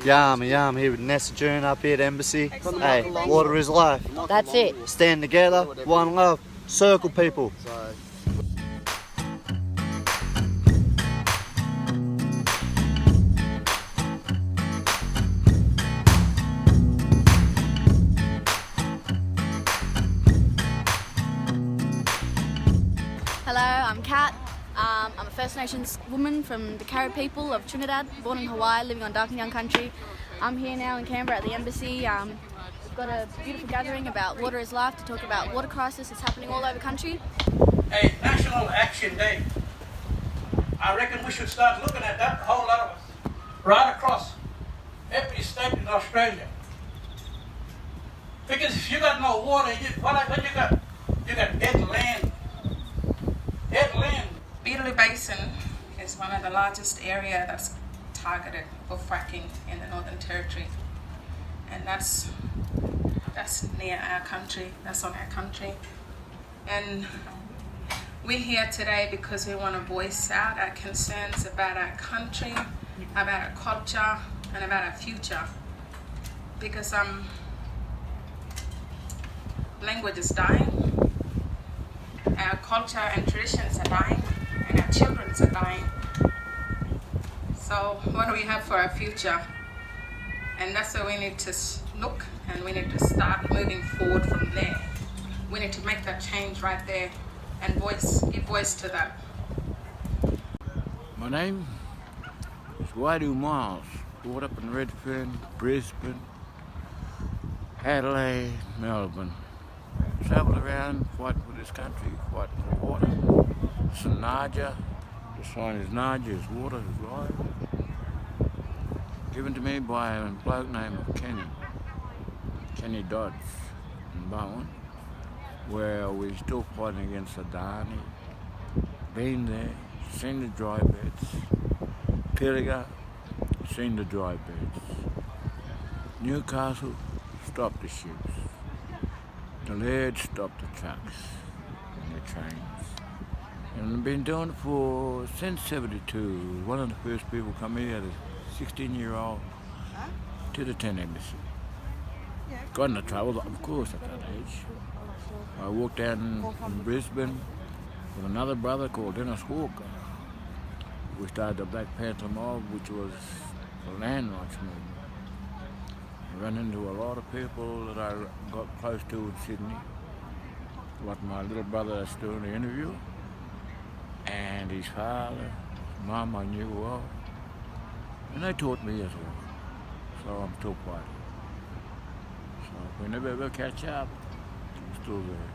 Yeah, I'm here with Nessa June up here at Embassy. Hey, water is life. That's it. Stand together, one love, circle people. Hello, I'm Kat. I'm a First Nations woman from the Carib people of Trinidad, born in Hawaii, living on Dark and Young country. I'm here now in Canberra at the Embassy. We've got a beautiful gathering about water is life to talk about water crisis that's happening all over the country. A National Action Day. I reckon we should start looking at that, a whole lot of us, right across every state in Australia. Because if you got no water, what you got? You got dead land. Dead land. Beetaloo Basin is one of the largest area that's targeted for fracking in the Northern Territory, and that's near our country. That's on our country, and we're here today because we want to voice out our concerns about our country, about our culture, and about our future. Because language is dying, our culture and traditions are dying, and our children are dying. So what do we have for our future? And that's where we need to look, and we need to start moving forward from there. We need to make that change right there and give voice to that. My name is Waidu Miles. Brought up in Redfern, Brisbane, Adelaide, Melbourne. Travelled around fighting for this country, fighting for water. Sanaja, the sign is Naja, is water, is life. Given to me by a bloke named Kenny Dodds in Bowen, where we're still fighting against Adani. Been there, seen the dry beds. Pilliga, seen the dry beds. Newcastle, stopped the ships. The Laird stopped the trucks and the trains. And I've been doing it since 72. One of the first people come here, a 16-year-old, to the 10 Embassy. Got into trouble, of course, at that age. I walked down from Brisbane with another brother called Dennis Walker. We started the Black Panther mob, which was a land rights movement. I ran into a lot of people that I got close to in Sydney. Like my little brother that's doing the interview, and his father, his mum I knew well. And they taught me as well. So I'm still fighting. So if we never ever catch up, I'm still there.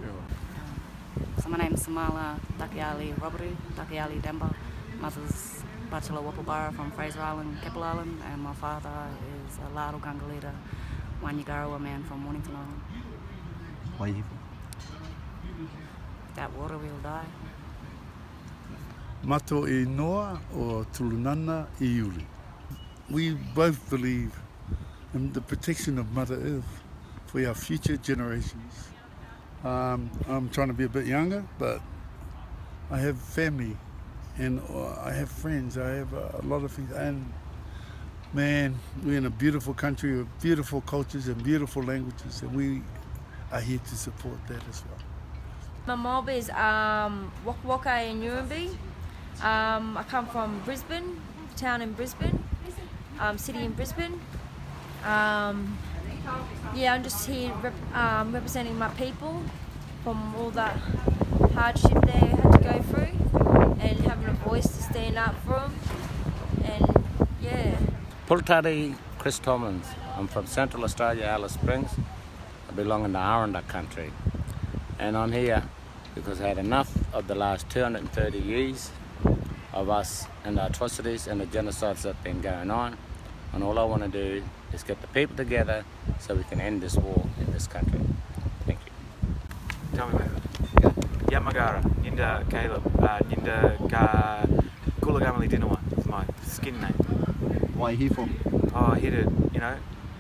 Yeah. So my name's Samala Dakiali Robbery, Dakiali Demba. Mother's Bachelor Wapabara from Fraser Island, Keppel Island, and my father is a Lado Gangalita Wanyagarawa man from Mornington Island. Why are you That water will die. Mato e Noa or Tulunana e Iuri. We both believe in the protection of Mother Earth for our future generations. I'm trying to be a bit younger, but I have family and I have friends, I have a lot of things, and man, we're in a beautiful country with beautiful cultures and beautiful languages, and we are here to support that as well. My mob is Waka Waka in Nuremberg. I come from Brisbane, town in Brisbane, city in Brisbane. I'm just here representing my people from all that hardship they had to go through, and having a voice to stand up for them. And yeah. Pultari Chris Tomlins. I'm from Central Australia, Alice Springs. I belong in the Aranda country. And I'm here because I had enough of the last 230 years of us and the atrocities and the genocides that have been going on. And all I want to do is get the people together so we can end this war in this country. Thank you. Tell me, mate. Yamagara, Ninda Caleb, Ninda Gulagamali Dinawa is my skin name. Why are you here for? Oh, I hit it,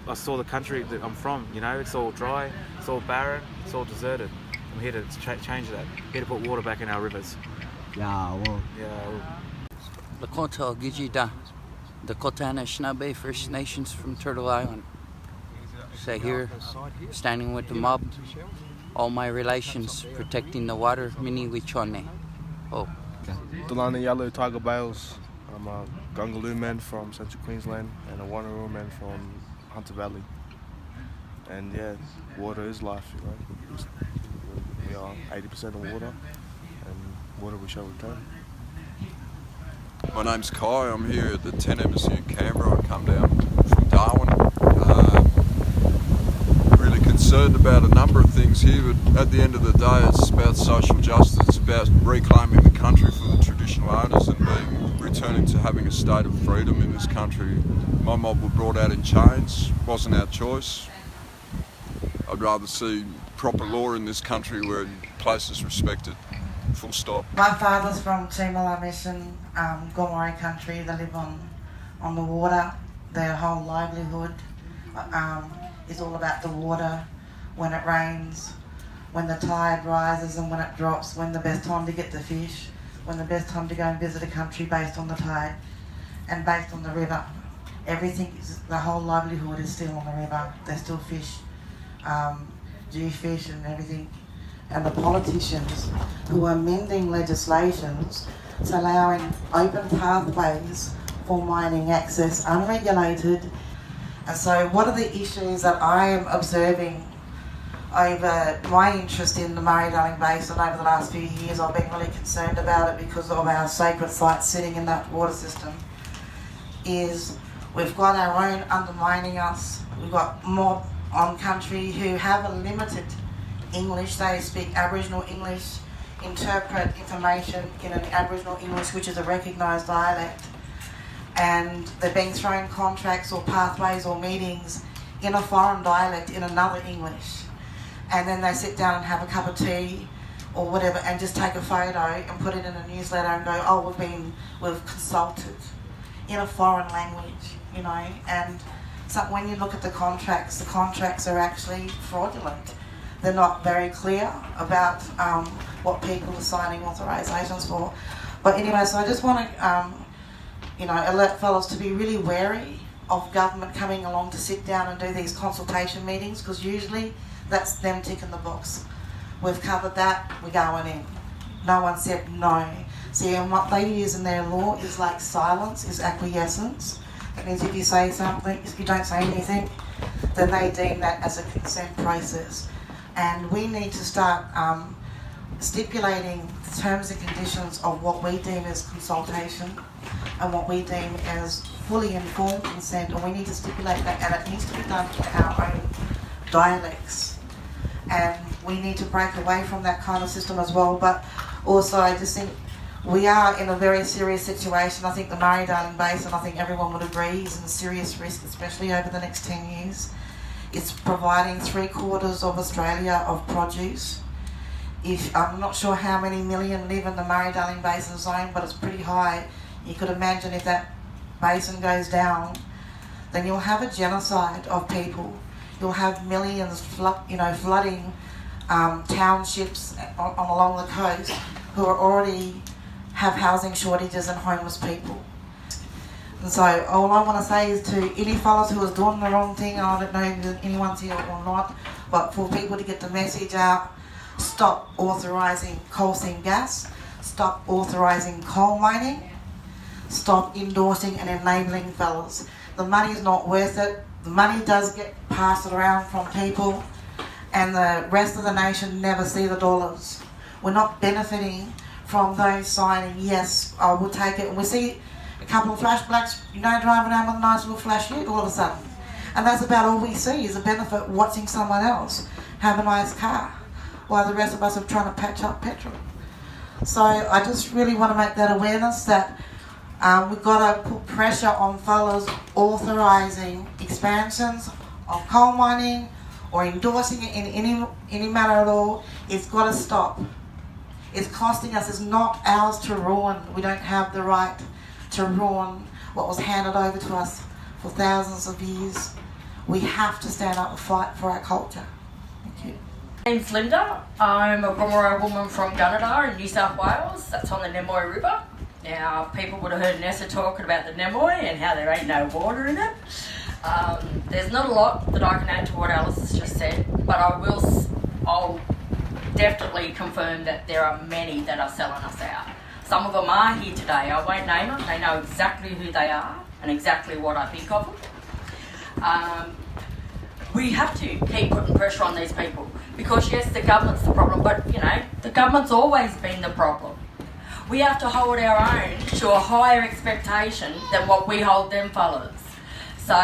I saw the country that I'm from, it's all dry, it's all barren, it's all deserted. I'm here to change that, here to put water back in our rivers. Yeah, well. Yeah. Le Conto Gijida the Anishinaabe First Nations from Turtle Island. Say here, standing with the mob, all my relations, protecting the water, Mini Wichone. Oh. Dulana Yellow Tiger Bales. I'm a Gungaloo man from Central Queensland and a Ngunnawal man from Hunter Valley. And yeah, water is life, you know. We are 80% of water, and water we shall return. My name's Kai. I'm here at the 10 Embassy in Canberra. I come down from Darwin. Really concerned about a number of things here, but at the end of the day it's about social justice. It's about reclaiming the country for the traditional owners and returning to having a state of freedom in this country. My mob were brought out in chains. Wasn't our choice. I'd rather see proper law in this country where place is respected. Full stop. My father's from Timala Mission, Ngunnawal country. They live on the water. Their whole livelihood is all about the water. When it rains, when the tide rises and when it drops, when the best time to get the fish, when the best time to go and visit a country based on the tide and based on the river. Everything is, the whole livelihood is still on the river. There's still fish, G-fish and everything. And the politicians who are amending legislations, it's allowing open pathways for mining access unregulated. And so what are the issues that I am observing over my interest in the Murray-Darling Basin over the last few years? I've been really concerned about it because of our sacred sites sitting in that water system. Is we've got our own undermining us. We've got mob on country who have a limited English. They speak Aboriginal English, interpret information in an Aboriginal English, which is a recognised dialect. And they're being thrown contracts or pathways or meetings in a foreign dialect in another English. And then they sit down and have a cup of tea or whatever and just take a photo and put it in a newsletter and go, oh, we've consulted in a foreign language, you know. And so when you look at the contracts are actually fraudulent. They're not very clear about what people are signing authorisations for. But anyway, so I just want to, alert fellows to be really wary of government coming along to sit down and do these consultation meetings, because usually that's them ticking the box. We've covered that, we're going in. No one said no. See, and what they use in their law is like silence, is acquiescence. That means if you say something, if you don't say anything, then they deem that as a consent process. And we need to start stipulating the terms and conditions of what we deem as consultation and what we deem as fully informed consent, and we need to stipulate that, and it needs to be done in our own dialects. And we need to break away from that kind of system as well. But also I just think we are in a very serious situation. I think the Murray-Darling Basin, I think everyone would agree, is in serious risk, especially over the next 10 years. It's providing 3/4 of Australia of produce. I'm not sure how many million live in the Murray-Darling Basin zone, but it's pretty high. You could imagine if that basin goes down, then you'll have a genocide of people. You'll have millions flooding townships along the coast who are already have housing shortages and homeless people. And so all I want to say is to any fellas who is doing the wrong thing, I don't know if anyone's here or not, but for people to get the message out, stop authorising coal seam gas, stop authorising coal mining, stop endorsing and enabling fellas. The money is not worth it. The money does get passed around from people, and the rest of the nation never see the dollars. We're not benefiting from those signing, yes, I will take it. And we see a couple of flash blacks, driving around with a nice little flash ute all of a sudden. And that's about all we see is a benefit watching someone else have a nice car, while the rest of us are trying to patch up petrol. So I just really want to make that awareness that we've got to put pressure on fellas authorising expansions of coal mining or endorsing it in any manner at all. It's got to stop. It's costing us. It's not ours to ruin. We don't have the right to ruin what was handed over to us for thousands of years. We have to stand up and fight for our culture. Thank you. My name's Linda. I'm a Ngunnawal woman from Gunnnawal in New South Wales. That's on the Nemoy River. Now, people would have heard Nessa talking about the Nemoy and how there ain't no water in it. There's not a lot that I can add to what Alice has just said, but I'll definitely confirm that there are many that are selling us out. Some of them are here today. I won't name them. They know exactly who they are and exactly what I think of them. We have to keep putting pressure on these people because, yes, the government's the problem, but, you know, the government's always been the problem. We have to hold our own to a higher expectation than what we hold them fellas. So,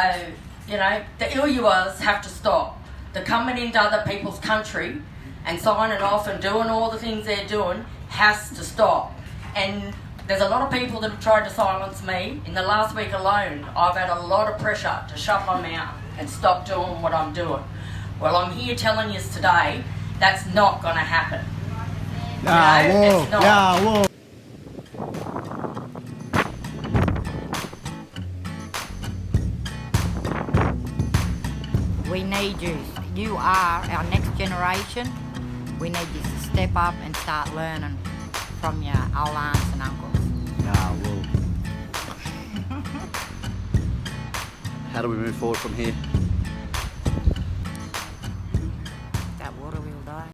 you know, the Iluwas have to stop. The coming into other people's country and signing off and doing all the things they're doing has to stop. And there's a lot of people that have tried to silence me. In the last week alone, I've had a lot of pressure to shut my mouth and stop doing what I'm doing. Well, I'm here telling you today, that's not going to happen. It's not. We need you. You are our next generation. We need you to step up and start learning from your old aunts and uncles. How do we move forward from here?